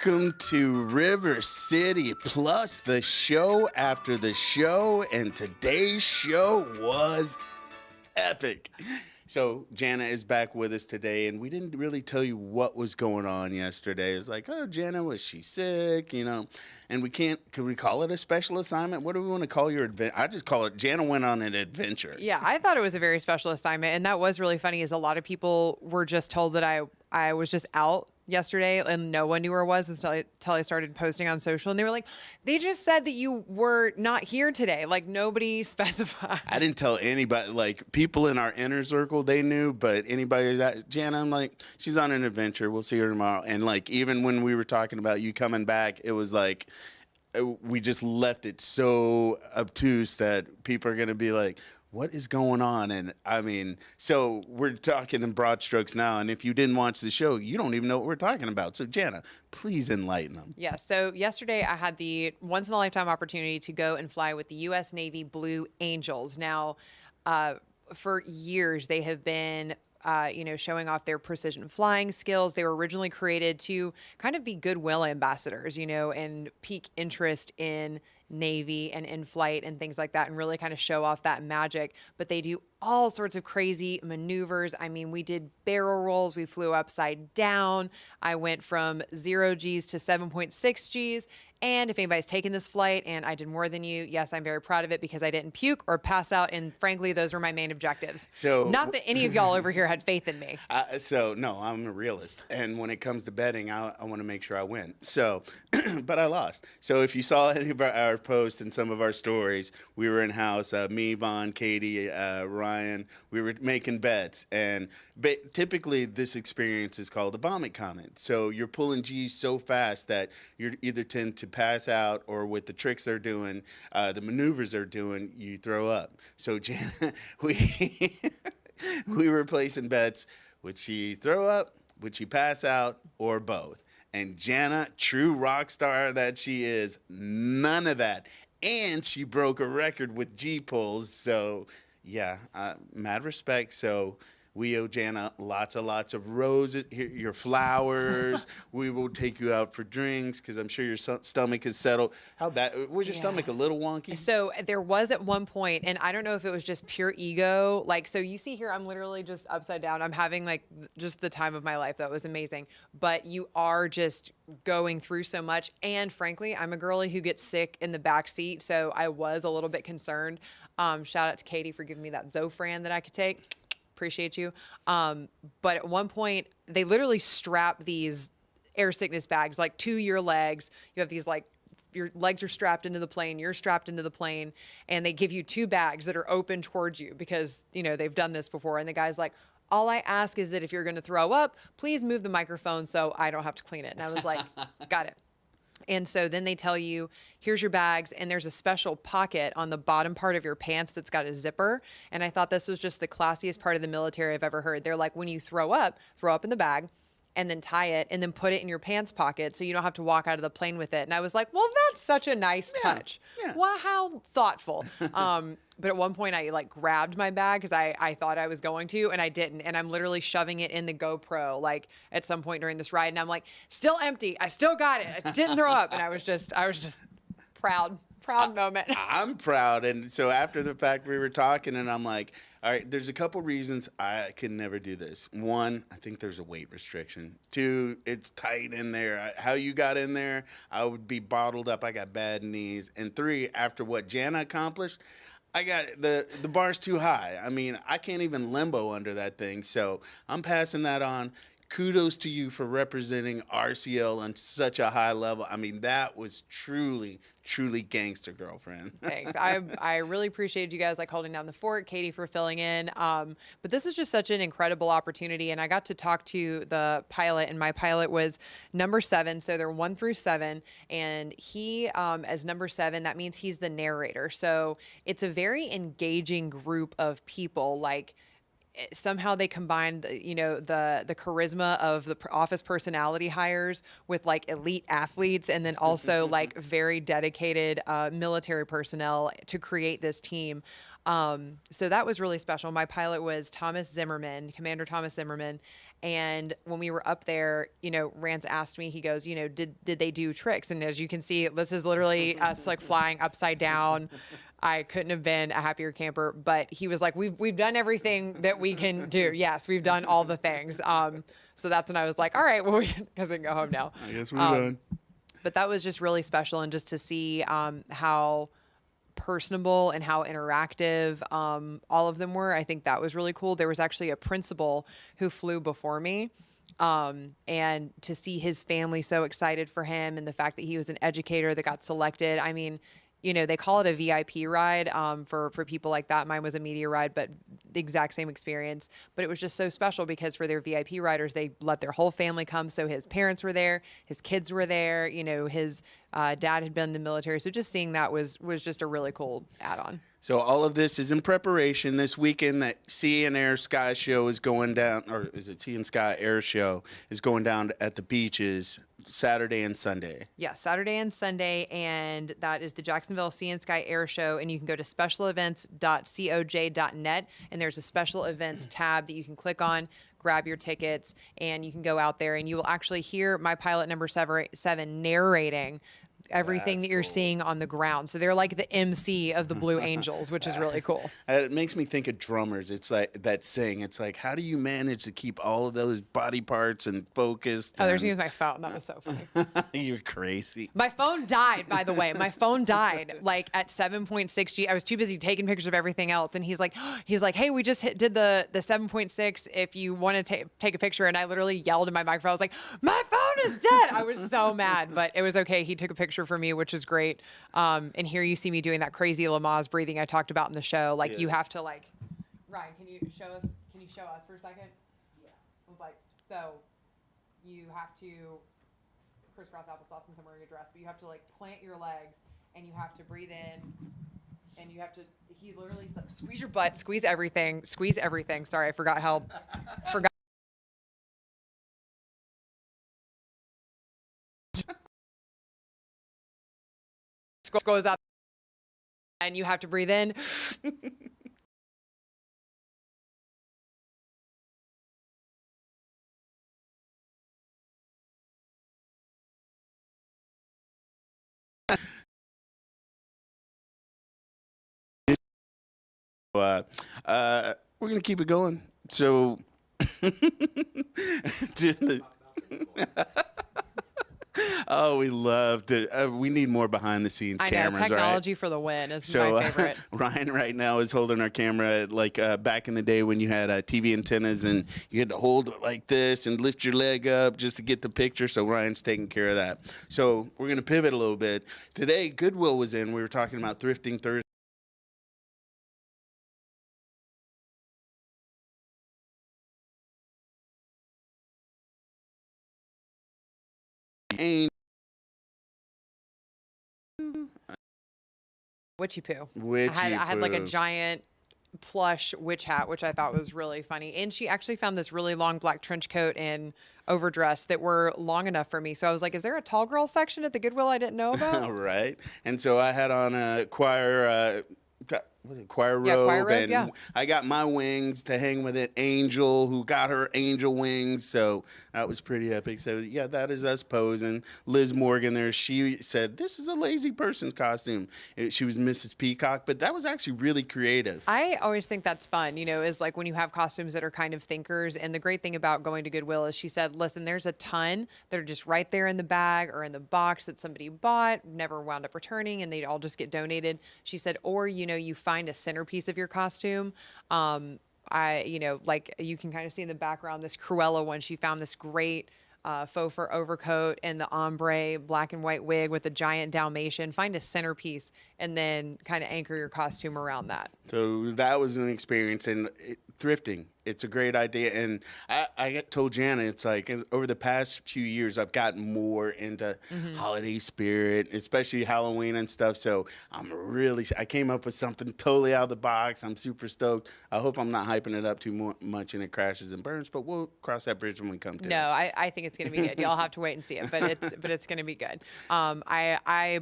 Welcome to River City Plus, the show after the show, and today's show was epic. So Jana is back with us today, and we didn't really tell you what was going on yesterday. It's like, oh, Jana, was she sick? And could we call it a special assignment? What do we want to call your adventure? I just call it Jana went on an adventure. Yeah, I thought it was a very special assignment, and that was really funny. Is a lot of people were just told that I was just out yesterday and no one knew where I was until I started posting on social, and they were like, they just said that you were not here today. Like, nobody specified. I didn't tell anybody. Like, people in our inner circle, they knew, but anybody who's at Jana, I'm like, she's on an adventure, we'll see her tomorrow. And like, even when we were talking about you coming back, it was like we just left it so obtuse that people are going to be like, what is going on? And I mean, so we're talking in broad strokes now. And if you didn't watch the show, you don't even know what we're talking about. So Jana, please enlighten them. Yeah. So yesterday I had the once in a lifetime opportunity to go and fly with the U.S. Navy Blue Angels. Now, for years they have been showing off their precision flying skills. They were originally created to kind of be goodwill ambassadors, and pique interest in Navy and in flight and things like that, and really kind of show off that magic. But they do all sorts of crazy maneuvers. I mean, we did barrel rolls. We flew upside down. I went from 0 Gs to 7.6 Gs. And if anybody's taken this flight and I did more than you, yes, I'm very proud of it because I didn't puke or pass out. And frankly, those were my main objectives. So, not that any of y'all over here had faith in me. No, I'm a realist. And when it comes to betting, I want to make sure I win. So, but I lost. So if you saw any of our posts and some of our stories, we were in house, me, Vaughn, Katie, Ryan, we were making bets. And typically this experience is called a vomit comment. So you're pulling G's so fast that you either tend to pass out, or with the tricks they're doing, the maneuvers they're doing, you throw up. So Jana, we were placing bets. Would she throw up? Would she pass out? Or both? And Jana, true rock star that she is, none of that. And she broke a record with G pulls. So yeah, mad respect. So we owe Jana lots of roses, your flowers. We will take you out for drinks because I'm sure your stomach is settled. Was your stomach a little wonky? So there was at one point, and I don't know if it was just pure ego. Like, so you see here, I'm literally just upside down. I'm having like just the time of my life. That was amazing. But you are just going through so much. And frankly, I'm a girly who gets sick in the back seat. So I was a little bit concerned. Shout out to Katie for giving me that Zofran that I could take. Appreciate you. But at one point, they literally strap these air sickness bags like to your legs. You have these like, your legs are strapped into the plane, you're strapped into the plane, and they give you 2 bags that are open towards you because, they've done this before. And the guy's like, all I ask is that if you're going to throw up, please move the microphone so I don't have to clean it. And I was like, got it. And so then they tell you, here's your bags, and there's a special pocket on the bottom part of your pants that's got a zipper. And I thought this was just the classiest part of the military I've ever heard. They're like, when you throw up in the bag and then tie it and then put it in your pants pocket so you don't have to walk out of the plane with it. And I was like, well, that's such a nice touch. Yeah. Wow, how thoughtful. But at one point I like grabbed my bag because I thought I was going to, and I didn't. And I'm literally shoving it in the GoPro like at some point during this ride. And I'm like, still empty. I still got it. I didn't throw up. And I was just proud moment. I'm proud. And so after the fact, we were talking, and I'm like, all right, there's a couple reasons I could never do this. 1, I think there's a weight restriction. 2, it's tight in there. How you got in there, I would be bottled up. I got bad knees. And 3, after what Jana accomplished, I got the bar's too high. I mean, I can't even limbo under that thing. So I'm passing that on. Kudos to you for representing RCL on such a high level. I mean, that was truly gangster, girlfriend. Thanks. I really appreciate you guys like holding down the fort, Katie for filling in. But this was just such an incredible opportunity. And I got to talk to the pilot, and my pilot was number 7. So they're 1 through 7. And he, as number 7, that means he's the narrator. So it's a very engaging group of people. Like, somehow they combined, the charisma of the office personality hires with like elite athletes, and then also like very dedicated military personnel to create this team. So that was really special. My pilot was Thomas Zimmerman, Commander Thomas Zimmerman. And when we were up there, Rance asked me, he goes, did they do tricks? And as you can see, this is literally us like flying upside down. I couldn't have been a happier camper, but he was like, we've done everything that we can do. Yes, we've done all the things. So that's when I was like, all right, well, because we can go home now. I guess we're done. But that was just really special. And just to see how personable and how interactive all of them were, I think that was really cool. There was actually a principal who flew before me. And to see his family so excited for him and the fact that he was an educator that got selected. I mean, they call it a VIP ride for people like that. Mine was a media ride, but the exact same experience. But it was just so special because for their VIP riders, they let their whole family come. So his parents were there, his kids were there, his dad had been in the military. So just seeing that was just a really cool add-on. So all of this is in preparation. This weekend, that Sea and Air Sky Show is going down, or is it Sea and Sky Air Show is going down at the beaches Saturday and Sunday. Yeah, Saturday and Sunday, and that is the Jacksonville Sea and Sky Air Show, and you can go to specialevents.coj.net, and there's a special events tab that you can click on, grab your tickets, and you can go out there, and you will actually hear my pilot number 7 narrating everything that you're seeing on the ground. So they're like the MC of the Blue Angels, which is really cool. It makes me think of drummers. It's like that sing. It's like, how do you manage to keep all of those body parts and focused? Oh, there's me with my phone. That was so funny. You're crazy. My phone died, by the way. My phone died like at 7.6 G. I was too busy taking pictures of everything else. And he's like, hey, we just did the 7.6 if you want to take a picture. And I literally yelled in my microphone. I was like, my phone is dead. I was so mad, but it was okay. He took a picture for me, which is great. And here you see me doing that crazy Lamaze breathing I talked about in the show. Like you have to Ryan, can you show us for a second? Yeah. I was like, so you have to crisscross applesauce since I'm wearing a dress, but you have to plant your legs and you have to breathe in and you have to, he literally like, squeeze your butt, squeeze everything. Sorry, I forgot. Goes out and you have to breathe in. We're going to keep it going. So oh, we loved it. We need more behind the scenes cameras, right? Technology for the win is my favorite. Ryan right now is holding our camera like back in the day when you had TV antennas and you had to hold it like this and lift your leg up just to get the picture. So Ryan's taking care of that. So we're going to pivot a little bit. Today, Goodwill was in. We were talking about Thrifting Thursday. Witchy poo. I had like a giant plush witch hat, which I thought was really funny. And she actually found this really long black trench coat and overdress that were long enough for me. So I was like, is there a tall girl section at the Goodwill I didn't know about? Right. And so I had on a choir robe, and yeah. I got my wings to hang with it. Angel, who got her angel wings, so that was pretty epic. So yeah, that is us posing. Liz Morgan there, she said this is a lazy person's costume. She was Mrs. Peacock, but that was actually really creative. I always think that's fun, is like when you have costumes that are kind of thinkers. And the great thing about going to Goodwill is she said, listen, there's a ton that are just right there in the bag or in the box that somebody bought, never wound up returning, and they all just get donated. She said, or you find a centerpiece of your costume. Like you can kind of see in the background this Cruella one. She found this great faux fur overcoat and the ombre black and white wig with a giant Dalmatian. Find a centerpiece and then kind of anchor your costume around that. So that was an experience. And thrifting, it's a great idea. And I told Jana, it's like over the past few years, I've gotten more into holiday spirit, especially Halloween and stuff. So I came up with something totally out of the box. I'm super stoked. I hope I'm not hyping it up too much and it crashes and burns, but we'll cross that bridge when we come to it. No, I think it's going to be good. Y'all have to wait and see it, but it's going to be good. I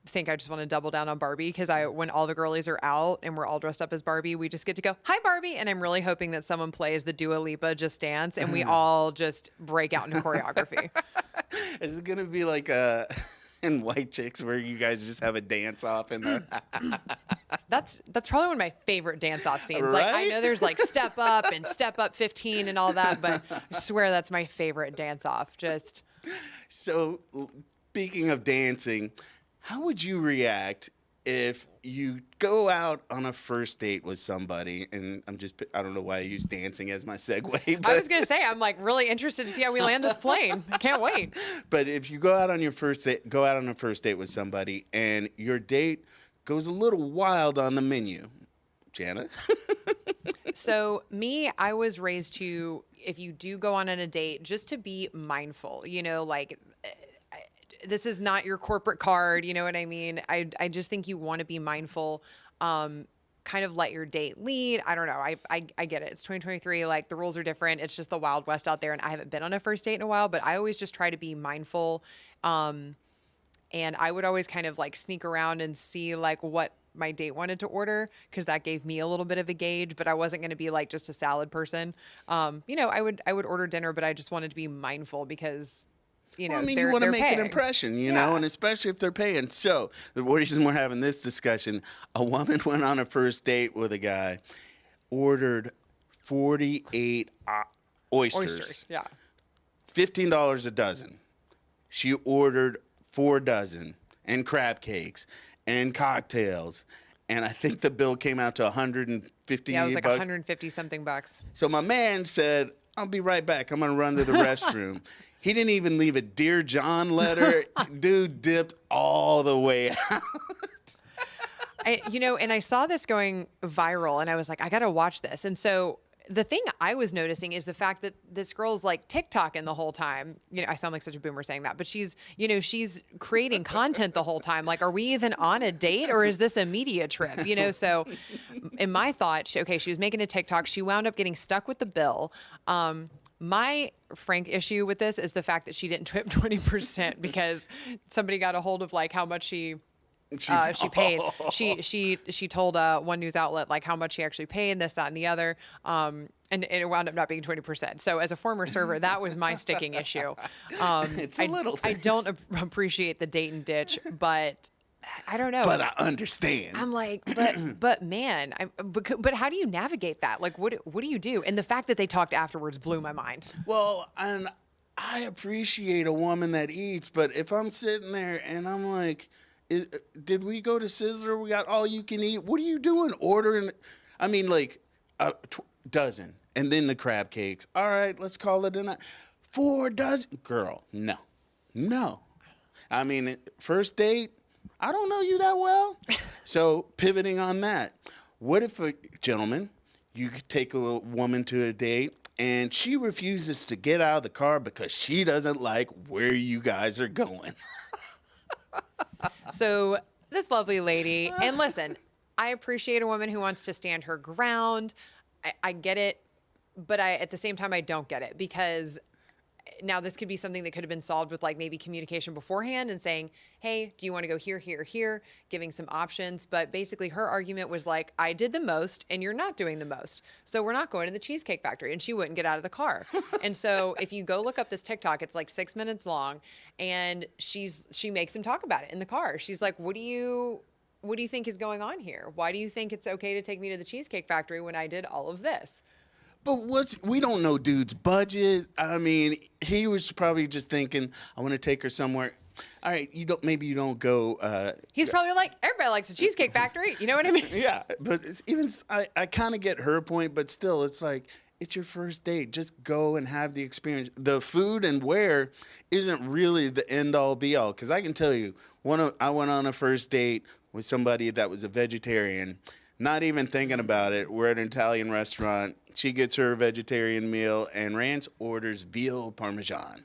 think I just want to double down on Barbie because when all the girlies are out and we're all dressed up as Barbie, we just get to go, "Hi, Barbie," and I'm really hoping that someone plays the Dua Lipa "Just Dance" and we all just break out into choreography. Is it gonna be like in White Chicks where you guys just have a dance off in the That's probably one of my favorite dance off scenes. Like, I Right? know there's like Step Up and Step Up 15 and all that, but I swear that's my favorite dance off. Just So, speaking of dancing, how would you react if you go out on a first date with somebody? And I don't know why I use dancing as my segue, I was gonna say, I'm like really interested to see how we land this plane. I can't wait. but if you go out on a first date with somebody and your date goes a little wild on the menu, Jana? So me, I was raised to, if you do go on a date, just to be mindful, like this is not your corporate card. You know what I mean? I just think you want to be mindful, kind of let your date lead. I don't know. I get it. It's 2023. Like the rules are different. It's just the Wild West out there. And I haven't been on a first date in a while, but I always just try to be mindful. And I would always kind of like sneak around and see like what my date wanted to order because that gave me a little bit of a gauge, but I wasn't going to be like just a salad person. I would order dinner, but I just wanted to be mindful because Well, I mean, you want to make paying. an impression, you Yeah. know, and especially if they're paying. So the reason we're having this discussion, a woman went on a first date with a guy, ordered 48 oysters, Yeah. $15 a dozen. She ordered 4 dozen and crab cakes and cocktails. And I think the bill came out to 150 Yeah, it was like bucks. 150 something bucks. So my man said, "I'll be right back. I'm going to run to the restroom." He didn't even leave a Dear John letter. Dude dipped all the way out. And I saw this going viral and I was like, I got to watch this. And so the thing I was noticing is the fact that this girl's like TikToking the whole time. I sound like such a boomer saying that, but she's creating content the whole time. Like, are we even on a date or is this a media trip? So in my thought, she was making a TikTok. She wound up getting stuck with the bill. My frank issue with this is the fact that she didn't tip 20% because somebody got a hold of like how much she paid. She told one news outlet like how much she actually paid, this, that, and the other. And it wound up not being 20%. So as a former server, that was my sticking issue. It's a little I things. don't appreciate the date and ditch, but I don't know. But I understand. I'm like, but man, but how do you navigate that? Like, what do you do? And the fact that they talked afterwards blew my mind. Well, and I appreciate a woman that eats, but if I'm sitting there and I'm like, did we go to Sizzler? We got all you can eat. What are you doing? Ordering, I mean, like a dozen and then the crab cakes. All right, let's call it a night. 4 dozen. Girl, no. I mean, first date, I don't know you that well. So pivoting on that, what if gentlemen, you could take a woman to a date and she refuses to get out of the car because she doesn't like where you guys are going? So this lovely lady, and listen, I appreciate a woman who wants to stand her ground. I get it, but at the same time, I don't get it because now this could be something that could have been solved with like maybe communication beforehand and saying, hey, do you want to go here, here, here, giving some options. But basically her argument was like, I did the most and you're not doing the most. So we're not going to the Cheesecake Factory. And she wouldn't get out of the car. And so if you go look up this TikTok, it's like 6 minutes long and she makes him talk about it in the car. She's like, what do you think is going on here? Why do you think it's okay to take me to the Cheesecake Factory when I did all of this? But we don't know dude's budget. I mean, he was probably just thinking, I want to take her somewhere. All right, maybe you don't go. He's probably like, everybody likes the Cheesecake Factory. You know what I mean? Yeah, but I kind of get her point, but still, it's like, it's your first date. Just go and have the experience. The food and where isn't really the end all be all. Because I can tell you, I went on a first date with somebody that was a vegetarian, not even thinking about it. We're at an Italian restaurant. She gets her vegetarian meal, and Rance orders veal parmesan.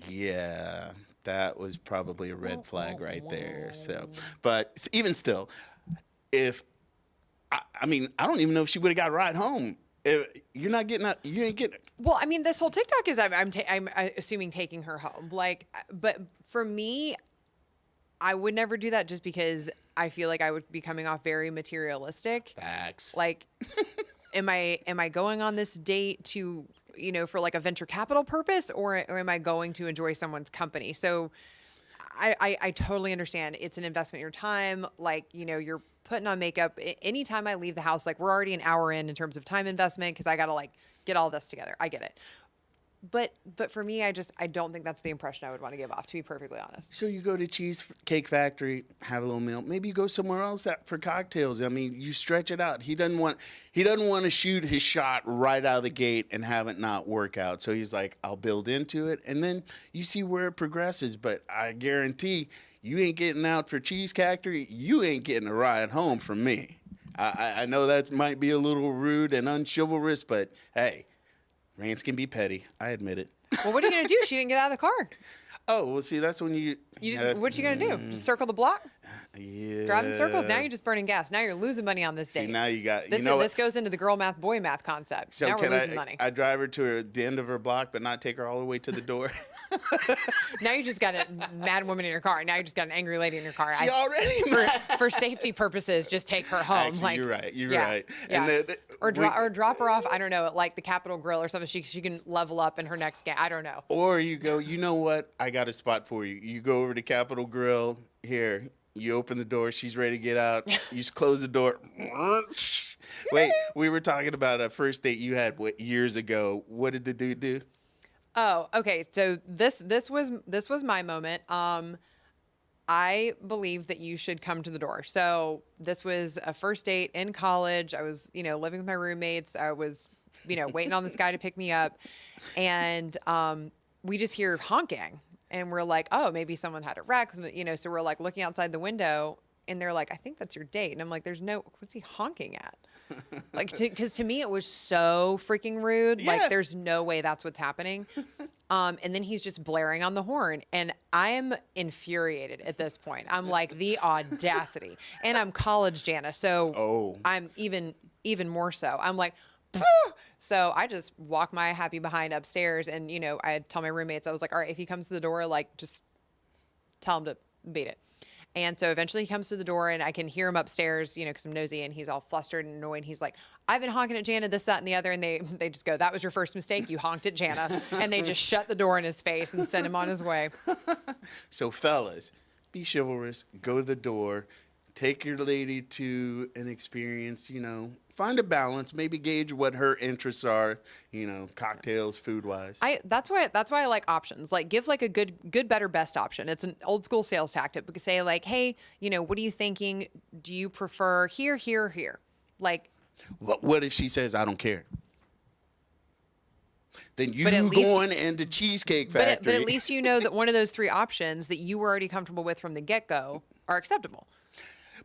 Yeah, that was probably a red flag right there. So, but even still, I mean, I don't even know if she would have got a ride home. If you're not getting out, you ain't getting. Well, I mean, this whole TikTok is I'm assuming taking her home. Like, but for me, I would never do that just because I feel like I would be coming off very materialistic. Facts. Like, am I going on this date to, for like a venture capital purpose, or am I going to enjoy someone's company? So I totally understand. It's an investment in your time. Like, you're putting on makeup. Anytime I leave the house, like we're already an hour in terms of time investment because I got to like get all this together. I get it. But for me, I don't think that's the impression I would want to give off, to be perfectly honest. So you go to Cheesecake Factory, have a little meal. Maybe you go somewhere else for cocktails. I mean, you stretch it out. He doesn't want to shoot his shot right out of the gate and have it not work out. So he's like, I'll build into it, and then you see where it progresses. But I guarantee you ain't getting out for Cheese Factory. You ain't getting a ride home from me. I know that might be a little rude and unchivalrous, but hey, rants can be petty. I admit it. Well, what are you going to do? She didn't get out of the car. Oh, well, see, that's when you what you going to do? Just circle the block? Yeah. Driving circles. Now you're just burning gas. Now you're losing money on this date. See, now you got, this goes into the girl math, boy math concept. So now we're can losing money. I drive her to the end of her block, but not take her all the way to the door? Now you just got a mad woman in your car. Now you just got an angry lady in your car. She already mad. For safety purposes, just take her home. Actually, you're right. You're right. Yeah. And or drop her off. I don't know, at like the Capitol Grill or something. She can level up in her next game. I don't know. Or you go, you know what? I got a spot for you. You go over to Capitol Grill. Here, you open the door. She's ready to get out. You just close the door. Wait, we were talking about a first date you had years ago. What did the dude do? Oh, okay. So this was my moment. I believe that you should come to the door. So this was a first date in college. I was, living with my roommates. I was, waiting on this guy to pick me up, and we just hear honking, and we're like, oh, maybe someone had a wreck, So we're like looking outside the window, and they're like, I think that's your date, and I'm like, what's he honking at? Like, because to me it was so freaking rude. Yeah. Like, there's no way that's what's happening. And then he's just blaring on the horn, and I am infuriated at this point. I'm like, the audacity. And I'm college Jana, so I'm even more so. I'm like, pooh! So I just walk my happy behind upstairs, and I had tell my roommates, I was like, all right, if he comes to the door, like, just tell him to beat it. And so eventually he comes to the door, and I can hear him upstairs, because I'm nosy, and he's all flustered and annoyed. He's like, I've been honking at Jana, this, that, and the other. And they just go, that was your first mistake. You honked at Jana. And they just shut the door in his face and send him on his way. So fellas, be chivalrous. Go to the door. Take your lady to an experience, find a balance, maybe gauge what her interests are, cocktails, food-wise. That's why I like options. Like, give like a good, better, best option. It's an old school sales tactic. We could say like, hey, what are you thinking? Do you prefer here, here, here? Like, what if she says, I don't care? Then you least, going into Cheesecake Factory. But at least that one of those three options that you were already comfortable with from the get-go are acceptable.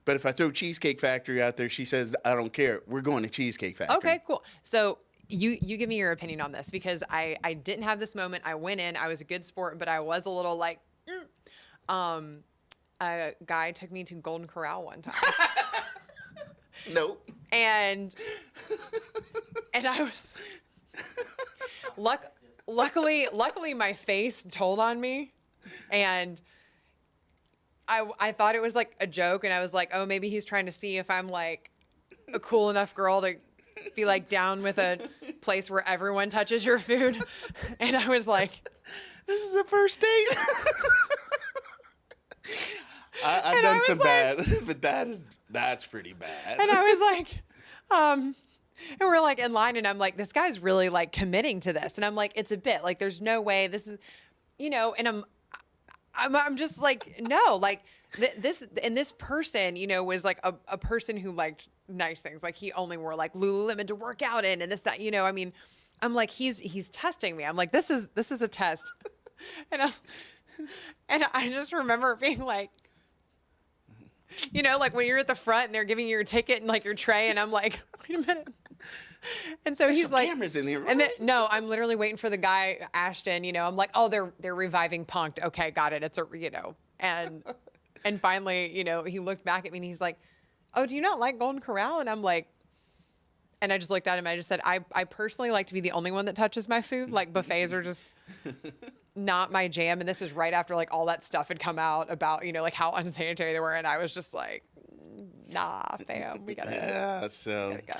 But if I throw Cheesecake Factory out there, she says, I don't care. We're going to Cheesecake Factory. Okay, cool. So you give me your opinion on this, because I didn't have this moment. I went in, I was a good sport, but I was a little like, a guy took me to Golden Corral one time. Nope. And I was, luckily my face told on me, and I thought it was like a joke, and I was like, oh, maybe he's trying to see if I'm like a cool enough girl to be like down with a place where everyone touches your food. And I was like, this is a first date. I've done some bad, but that's pretty bad. And I was like, and we're like in line, and I'm like, this guy's really like committing to this. And I'm like, it's a bit, like, there's no way this is, and I'm just like, no, like this person, was like a person who liked nice things. Like, he only wore like Lululemon to work out in, and this, that, I mean, I'm like, he's testing me. I'm like, this is a test. And I just remember being like, like when you're at the front and they're giving you your ticket and like your tray, and I'm like, wait a minute. And so he's like, cameras in here, right? And then, no, I'm literally waiting for the guy, Ashton, I'm like, oh, they're reviving Punk'd. Okay, got it. It's and finally, he looked back at me and he's like, oh, do you not like Golden Corral? And I'm like, and I just looked at him and I just said, I personally like to be the only one that touches my food. Like, buffets are just, not my jam. And this is right after like all that stuff had come out about, like how unsanitary they were. And I was just like, nah, fam, we gotta go.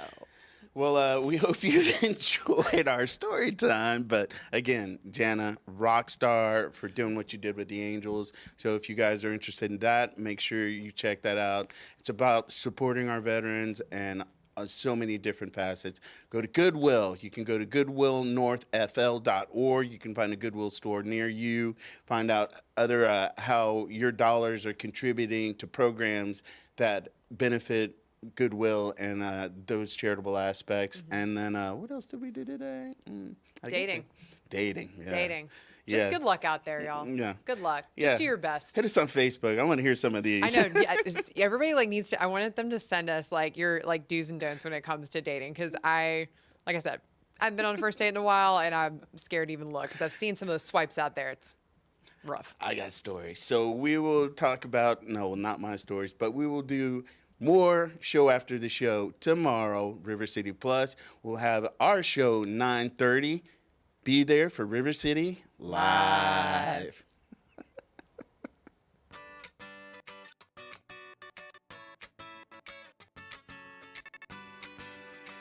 Well, we hope you've enjoyed our story time. But again, Jana, rock star for doing what you did with the Angels. So if you guys are interested in that, make sure you check that out. It's about supporting our veterans and so many different facets. Go to Goodwill. You can go to goodwillnorthfl.org. You can find a Goodwill store near you. Find out other how your dollars are contributing to programs that benefit Goodwill and those charitable aspects. Mm-hmm. And then what else did we do today? Dating. Dating. Yeah. Dating. Just Yeah. good luck out there, y'all. Yeah. Good luck. Yeah. Just do your best. Hit us on Facebook. I want to hear some of these. I know. Yeah, everybody like needs to. I wanted them to send us like your like do's and don'ts when it comes to dating, because like I said, I haven't been on a first date in a while, and I'm scared to even look because I've seen some of those swipes out there. It's rough. I got stories. So we will talk about, no, not my stories, but we will do more show after the show tomorrow, River City Plus. We'll have our show 9:30. Be there for River City Live.